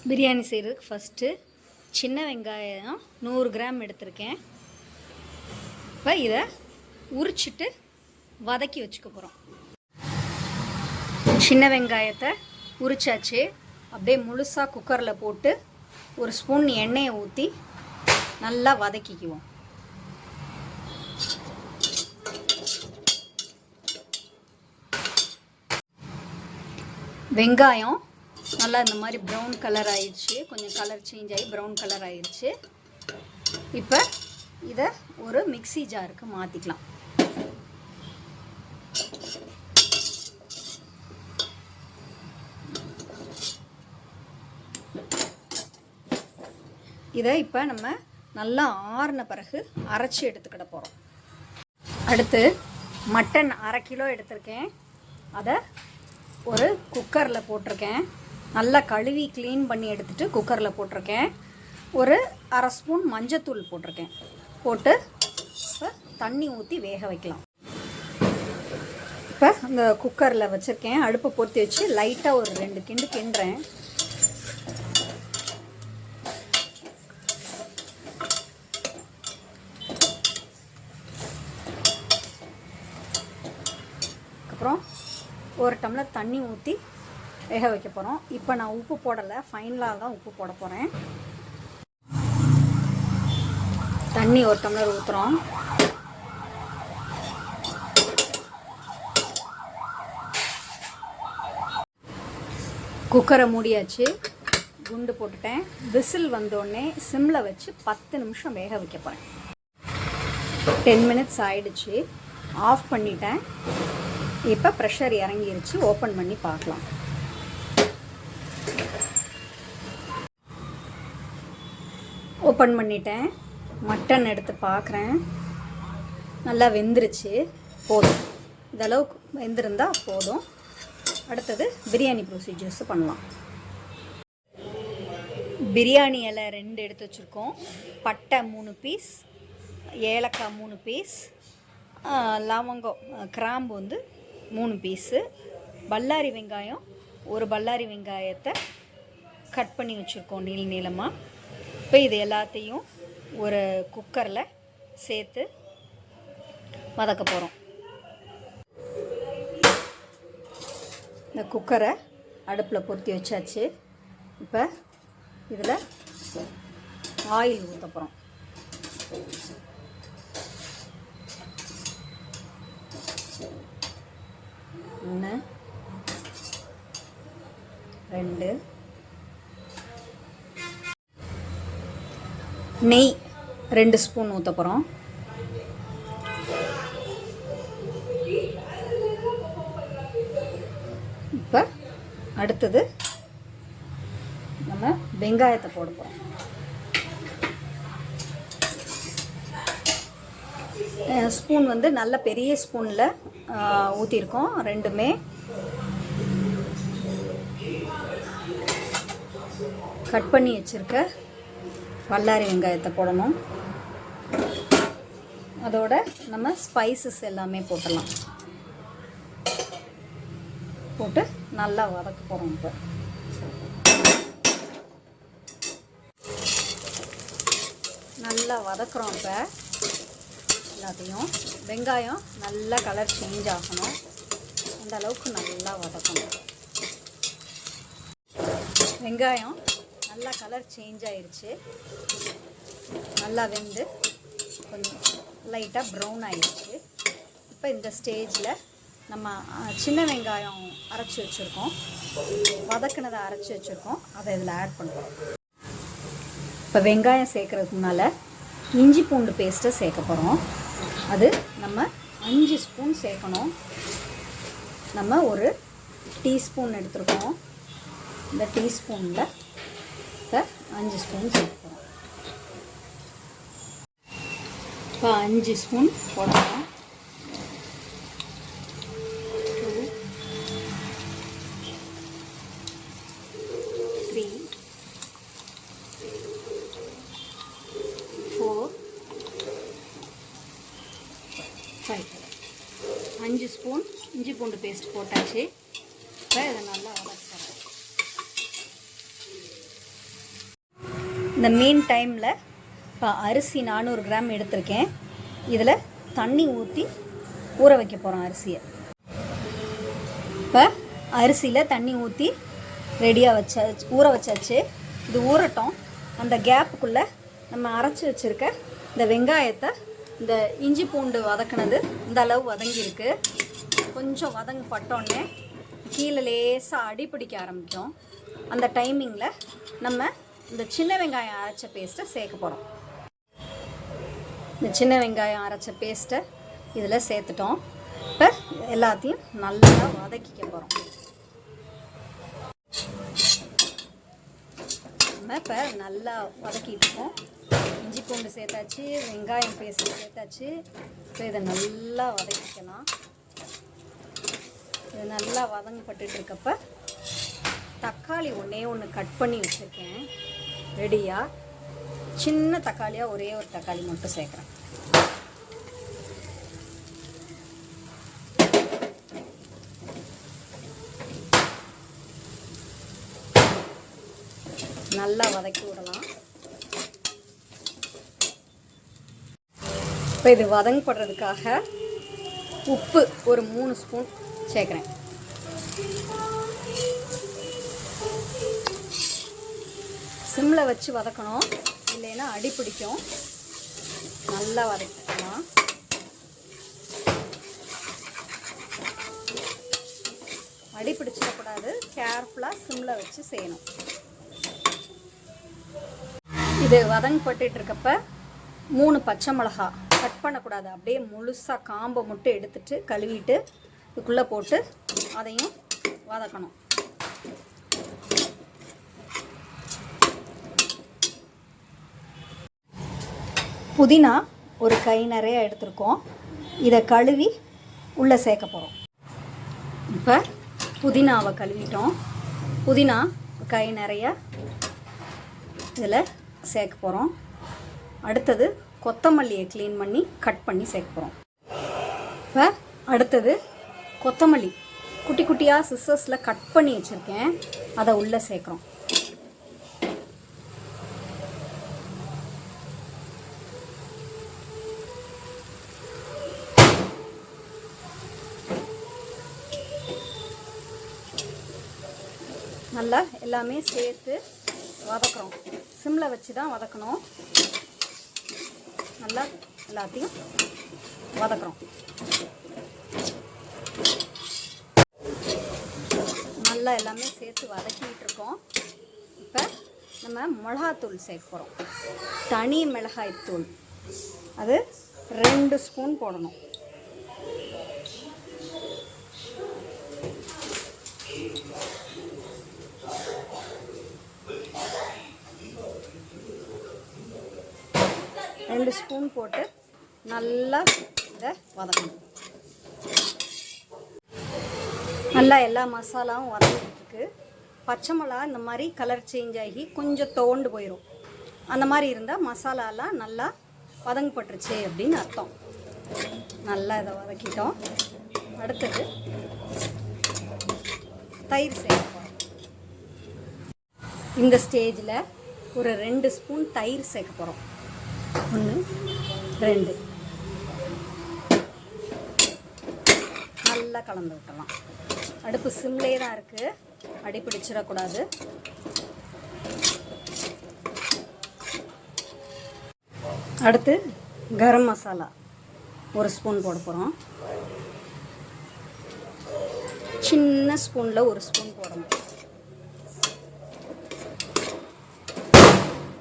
பிரியாணி செய்கிறதுக்கு ஃபஸ்ட்டு சின்ன வெங்காயம் 100 கிராம் எடுத்திருக்கேன். இப்போ இதை உரிச்சிட்டு வதக்கி வச்சுக்க போகிறோம். சின்ன வெங்காயத்தை உரிச்சாச்சு. அப்படியே முழுசாக குக்கரில் போட்டு ஒரு ஸ்பூன் எண்ணெயை ஊற்றி நல்லா வதக்கிக்குவோம். வெங்காயம் நல்லா இந்த மாதிரி ப்ரௌன் கலர் ஆயிடுச்சு. கொஞ்சம் கலர் சேஞ்ச் ஆகி ப்ரௌன் கலர் ஆயிடுச்சு. இப்போ இதை ஒரு மிக்ஸி ஜாருக்கு மாற்றிக்கலாம். இதை இப்போ நம்ம நல்லா ஆறின பிறகு அரைச்சி எடுத்துக்கிட போகிறோம். அடுத்து மட்டன் 1/2 கிலோ எடுத்திருக்கேன். அதை ஒரு குக்கரில் போட்டிருக்கேன். நல்லா கழுவி க்ளீன் பண்ணி எடுத்துகிட்டு குக்கரில் போட்டிருக்கேன். ஒரு 1/2 ஸ்பூன் மஞ்சத்தூள் போட்டிருக்கேன். போட்டு இப்போ தண்ணி ஊற்றி வேக வைக்கலாம். இப்போ இந்த குக்கரில் வச்சுருக்கேன். அடுப்பை பொருத்தி வச்சு லைட்டாக ஒரு 2 கிண்டு கிண்டுறேன். அப்புறம் ஒரு டம்ளர் தண்ணி ஊற்றி வேக வைக்க போகிறோம். இப்போ நான் உப்பு போடலை, ஃபைனலாக தான் உப்பு போட போகிறேன். தண்ணி ஒரு டம்ளர் ஊற்றுறோம். குக்கரை மூடியாச்சு. குண்டு போட்டுட்டேன். விசில் வந்தோடனே சிம்மில் வச்சு 10 நிமிஷம் வேக வைக்க போகிறேன். 10 மினிட்ஸ் ஆயிடுச்சு. ஆஃப் பண்ணிட்டேன். இப்போ ப்ரெஷர் இறங்கிருச்சு. ஓப்பன் பண்ணி பார்க்கலாம். ஓப்பன் பண்ணிட்டேன். மட்டன் எடுத்து பார்க்குறேன். நல்லா வெந்துருச்சு. போதும், இதளவுக்கு வெந்திருந்தால் போதும். அடுத்தது பிரியாணி ப்ரொசீஜர்ஸ் பண்ணலாம். பிரியாணி இலை 2 எடுத்து வச்சுருக்கோம். பட்டை 3 பீஸ், ஏலக்காய் 3 பீஸ், லவங்கம் கிராம்பு 3 பீஸு, பல்லாரி வெங்காயம் 1 பல்லாரி வெங்காயத்தை கட் பண்ணி வச்சுருக்கோம் நீளமாக. இப்போ இது எல்லாத்தையும் ஒரு குக்கரில் சேர்த்து வதக்க போகிறோம். இந்த குக்கரை அடுப்பில் பொருத்தி வச்சாச்சு. இப்போ இதில் ஆயில் ஊற்ற போகிறோம். ஒன்று, 2, நெய் 2 ஸ்பூன் ஊற்ற போகிறோம். இப்போ அடுத்தது நம்ம வெங்காயத்தை போட போகிறோம். ஸ்பூன் நல்ல பெரிய ஸ்பூனில் ஊற்றிருக்கோம். 2மே கட் பண்ணி வச்சுருக்க பல்லாரி வெங்காயத்தை போடணும். அதோட நம்ம ஸ்பைசஸ் எல்லாமே போட்டலாம். போட்டு நல்லா வதக்க போகிறோம். இப்போ நல்லா வதக்குறோம். இப்போ எல்லாத்தையும் வெங்காயம் நல்லா கலர் சேஞ்ச் ஆகணும். அந்த அளவுக்கு நல்லா வதக்கணும். வெங்காயம் நல்லா கலர் சேஞ்ச் ஆயிடுச்சு. நல்லா வெந்து கொஞ்சம் லைட்டாக ப்ரௌன் ஆயிடுச்சு. இப்போ இந்த ஸ்டேஜில் நம்ம சின்ன வெங்காயம் அரைச்சி வச்சுருக்கோம், வதக்குனதை அரைச்சி வச்சுருக்கோம், அதை இதில் ஆட் பண்ணுறோம். இப்போ வெங்காயம் சேர்க்குறதுக்கு முன்னால் இஞ்சி பூண்டு பேஸ்ட்டை சேர்க்க போகிறோம். அது நம்ம 5 ஸ்பூன் சேர்க்கணும். நம்ம ஒரு டீஸ்பூன் எடுத்துருக்கோம். இந்த டீஸ்பூனில் இப்போ 5 ஸ்பூன் சேர்க்க போகிறோம். இப்போ 5 ஸ்பூன் போடலாம். 2, 3, 4, 5. 5 ஸ்பூன் இஞ்சி பூண்டு பேஸ்ட் போட்டாச்சு. இப்போ இதை நல்லா வதக்குறோம். இந்த மீன் டைமில் இப்போ அரிசி 400 கிராம் எடுத்திருக்கேன். இதில் தண்ணி ஊற்றி ஊற வைக்க போகிறோம் அரிசியை. இப்போ அரிசியில் தண்ணி ஊற்றி ரெடியாக ஊற வச்சாச்சு. இது ஊறட்டும். அந்த கேப்புக்குள்ளே நம்ம அரைச்சி வச்சுருக்க இந்த வெங்காயத்தை, இந்த இஞ்சி பூண்டு வதக்கினது இந்த அளவு வதங்கியிருக்கு. கொஞ்சம் பட்டோன்னே கீழே லேசாக அடி பிடிக்க ஆரம்பிக்கும். அந்த டைமிங்கில் நம்ம இந்த சின்ன வெங்காயம் அரைச்ச பேஸ்ட்டை சேர்க்க போகிறோம். இந்த சின்ன வெங்காயம் அரைச்ச பேஸ்ட்டை இதில் சேர்த்துட்டோம். இப்போ எல்லாத்தையும் நல்லா வதக்கிக்க போகிறோம். நம்ம இப்போ நல்லா வதக்கிட்டுருக்கோம். இஞ்சி பூண்டு சேர்த்தாச்சு, வெங்காயம் பேஸ்ட்டு சேர்த்தாச்சு. இப்போ இதை நல்லா வதக்கிக்கலாம். இது நல்லா வதங்கப்பட்டு இருக்கப்ப தக்காளி ஒன்று கட் பண்ணி வச்சுருக்கேன் ரெடியாக. சின்ன தக்காளியாக ஒரே ஒரு தக்காளி மட்டும் சேர்க்குறேன். நல்லா வதக்கி விடலாம். இப்போ இது வதங்கப்படுறதுக்காக உப்பு ஒரு 3 ஸ்பூன் சேர்க்குறேன். சிம்மில் வச்சு வதக்கணும், இல்லைன்னா அடி பிடிக்கும். நல்லா வதக்கிக்கலாம். அடி பிடிச்சிடக்கூடாது, கேர்ஃபுல்லாக சிம்மில் வச்சு செய்யணும். இது வதங்கப்பட்டு இருக்கப்ப 3 பச்சை மிளகா கட் பண்ணக்கூடாது, அப்படியே முழுசாக காம்பை மட்டும் எடுத்துட்டு கழுவிட்டு இதுக்குள்ளே போட்டு அதையும் வதக்கணும். புதினா ஒரு கை நிறைய எடுத்துருக்கோம். இதை கழுவி உள்ளே சேர்க்க போகிறோம். இப்போ புதினாவை கழுவிட்டோம். புதினா கை நிறைய இதில் சேர்க்க போகிறோம். அடுத்தது கொத்தமல்லியை க்ளீன் பண்ணி கட் பண்ணி சேர்க்க போகிறோம். இப்போ அடுத்தது கொத்தமல்லி குட்டி குட்டியாக சிசர்ஸில் கட் பண்ணி வச்சுருக்கேன், அதை உள்ளே சேர்க்குறோம். நல்லா எல்லாமே சேர்த்து வதக்குறோம். சிம்மில் வச்சு தான் வதக்கணும். நல்லா எல்லாத்தையும் வதக்குறோம். நல்லா எல்லாமே சேர்த்து வதக்கிட்டு இருக்கோம். இப்போ நம்ம மிளகாத்தூள் சேர்க்க போகிறோம். தனி மிளகாய்த்தூள் அது 2 ஸ்பூன் போடணும். ரெண்டு ஸ்பூன் போட்டு நல்லா இதை வதக்கணும். நல்லா எல்லா மசாலாவும் வதங்கிட்டுருக்கு. பச்சை மிளகா இந்த மாதிரி கலர் சேஞ்ச் ஆகி கொஞ்சம் தோண்டு போயிடும். அந்த மாதிரி இருந்தால் மசாலாலாம் நல்லா வதங்கப்பட்டுருச்சு அப்படின்னு அர்த்தம். நல்லா இதை வதக்கிட்டோம். அடுத்தது தயிர் சேர்ப்போம். இந்த ஸ்டேஜில் ஒரு 2 ஸ்பூன் தயிர் சேர்க்க போகிறோம். 1 2 நல்லா கலந்து விட்டலாம். அடுப்பு சிம்லே தான் இருக்குது, அடி பிடிச்சிடக்கூடாது. அடுத்து கரம் மசாலா 1 ஸ்பூன் போட போகிறோம். சின்ன ஸ்பூனில் 1 ஸ்பூன் போடணும்.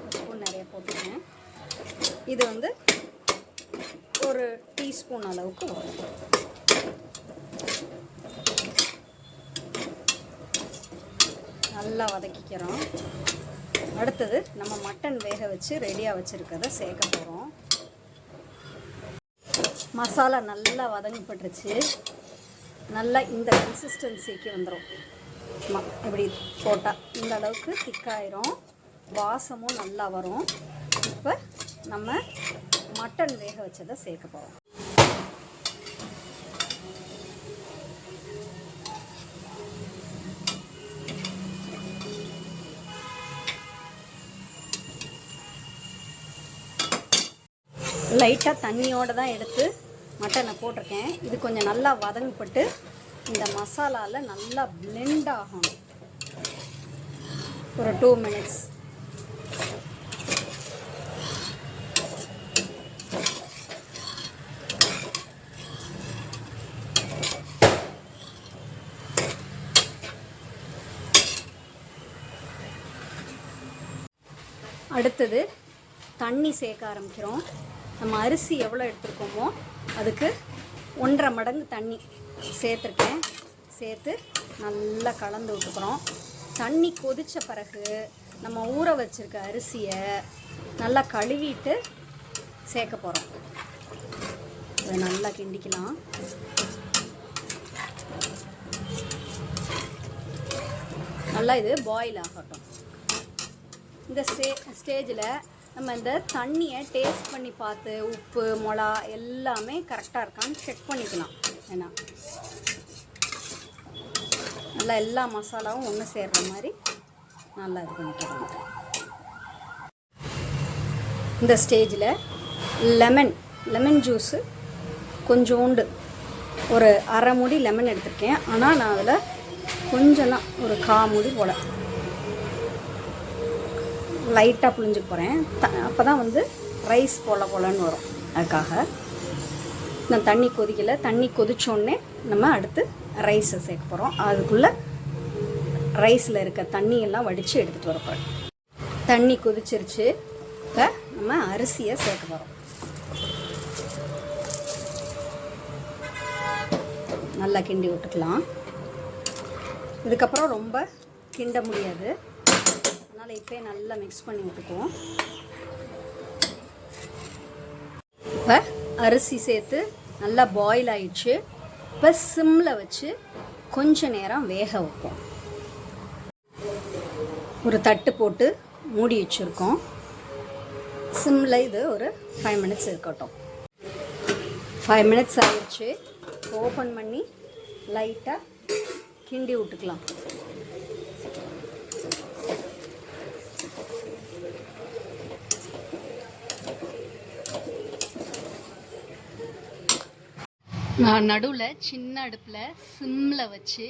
1 ஸ்பூன் நிறைய போட்டுருக்கேன். இது வந்து ஒரு டீஸ்பூன் அளவுக்கு வரும். நல்லா வதக்கிக்கிறோம். அடுத்தது நம்ம மட்டன் வேக வச்சு ரெடியாக வச்சுருக்கிறத சேர்க்க போகிறோம். மசாலா நல்லா வதங்கப்பட்டுருச்சு. நல்லா இந்த கன்சிஸ்டன்சிக்கு வந்துடும். இப்படி போட்டால் இந்த அளவுக்கு திக்காயிரும், வாசமும் நல்லா வரும். இப்போ நம்ம மட்டன் வேக வச்சதை சேர்க்க போகிறோம். லைட்டாக தண்ணியோடு தான் எடுத்து மட்டனை போட்டிருக்கேன். இது கொஞ்சம் நல்லா வதங்கப்பட்டு இந்த மசாலாவில் நல்லா பிளெண்ட் ஆகணும். ஒரு 2 minutes. அடுத்தது தண்ணி சேர்க்க ஆரம்பிக்கிறோம். நம்ம அரிசி எவ்வளோ எடுத்துருக்கோமோ அதுக்கு 1.5 மடங்கு தண்ணி சேர்த்துருக்கேன். சேர்த்து நல்லா கலந்து விட்டுக்கிறோம். தண்ணி கொதித்த பிறகு நம்ம ஊற வச்சுருக்க அரிசியை நல்லா கழுவிட்டு சேர்க்க போகிறோம். அதை நல்லா கிண்டிக்கலாம். நல்லா இது பாயில் ஆகட்டும். இந்த ஸ்டேஜில் நம்ம இந்த தண்ணியை டேஸ்ட் பண்ணி பார்த்து உப்பு மிளகா எல்லாமே கரெக்டாக இருக்கான்னு செக் பண்ணிக்கலாம். ஏன்னா நல்லா எல்லா மசாலாவும் ஒன்று சேர்கிற மாதிரி நல்லா இது பண்ணிக்கலாம். இந்த ஸ்டேஜில் லெமன் ஜூஸு கொஞ்சோண்டு ஒரு 1/2 மூடி லெமன் எடுத்திருக்கேன். ஆனால் நான் அதில் கொஞ்சம் தான் ஒரு 1/4 மூடி போல் லைட்டாக புழிஞ்சுக்க போகிறேன். அப்போ தான் வந்து ரைஸ் போலன்னு வரும். அதுக்காக நான் தண்ணி கொதிக்கலை. தண்ணி கொதிச்சோடனே நம்ம அடுத்து ரைஸை சேர்க்க போகிறோம். அதுக்குள்ளே ரைஸில் இருக்க தண்ணியெல்லாம் வடித்து எடுத்துகிட்டு வர போகிறேன். தண்ணி கொதிச்சிருச்சு. இப்போ நம்ம அரிசியை சேர்க்க போகிறோம். நல்லா கிண்டி விட்டுக்கலாம். இதுக்கப்புறம் ரொம்ப கிண்ட முடியாது. அதனால் இப்போ நல்லா மிக்ஸ் பண்ணி விட்டுக்குவோம். இப்போ அரிசி சேர்த்து நல்லா பாயில் ஆயிடுச்சு. இப்போ சிம்மில் வச்சு கொஞ்ச நேரம் வேக வைப்போம். ஒரு தட்டு போட்டு மூடி வச்சுருக்கோம். சிம்மில் இது ஒரு 5 minutes இருக்கட்டும். 5 minutes ஆயிடுச்சு. ஓப்பன் பண்ணி லைட்டாக கிண்டி விட்டுக்கலாம். நான் நடுவில் சின்ன அடுப்பில் சிம்மில் வச்சு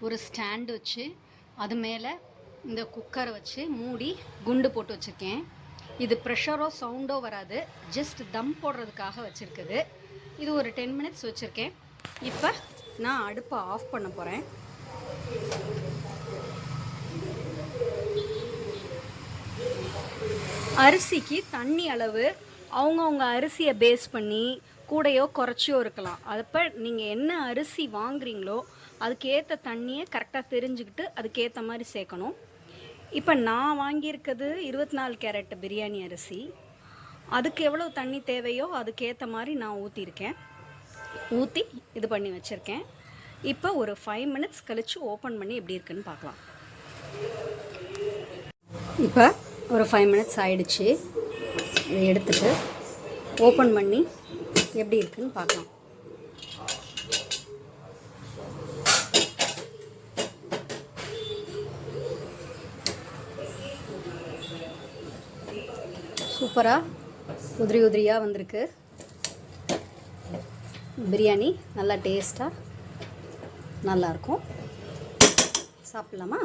ஒரு ஸ்டாண்டு வச்சு அது மேலே இந்த குக்கரை வச்சு மூடி குண்டு போட்டு வச்சுருக்கேன். இது ப்ரெஷரோ சவுண்டோ வராது. ஜஸ்ட் தம் போடுறதுக்காக வச்சுருக்குது. இது ஒரு 10 minutes வச்சுருக்கேன். இப்போ நான் அடுப்பை ஆஃப் பண்ண போகிறேன். அரிசிக்கு தண்ணி அளவு அவங்கவுங்க அரிசியை பேஸ் பண்ணி கூடையோ குறைச்சியோ இருக்கலாம். அப்போ நீங்கள் என்ன அரிசி வாங்குறீங்களோ அதுக்கேற்ற தண்ணியை கரெக்டாக தெரிஞ்சுக்கிட்டு அதுக்கேற்ற மாதிரி சேர்க்கணும். இப்போ நான் வாங்கியிருக்கிறது 24 கேரட் பிரியாணி அரிசி. அதுக்கு எவ்வளோ தண்ணி தேவையோ அதுக்கேற்ற மாதிரி நான் ஊற்றி இது பண்ணி வச்சுருக்கேன். இப்போ ஒரு 5 minutes கழித்து ஓப்பன் பண்ணி எப்படி இருக்குன்னு பார்க்கலாம். இப்போ ஒரு 5 minutes ஆயிடுச்சு. இதை எடுத்துகிட்டு ஓப்பன் பண்ணி எப்படி இருக்குன்னு பார்க்கலாம். சூப்பராக உதிரியாக வந்திருக்கு. பிரியாணி நல்லா டேஸ்ட்டாக நல்லாயிருக்கும். சாப்பிட்லாமா?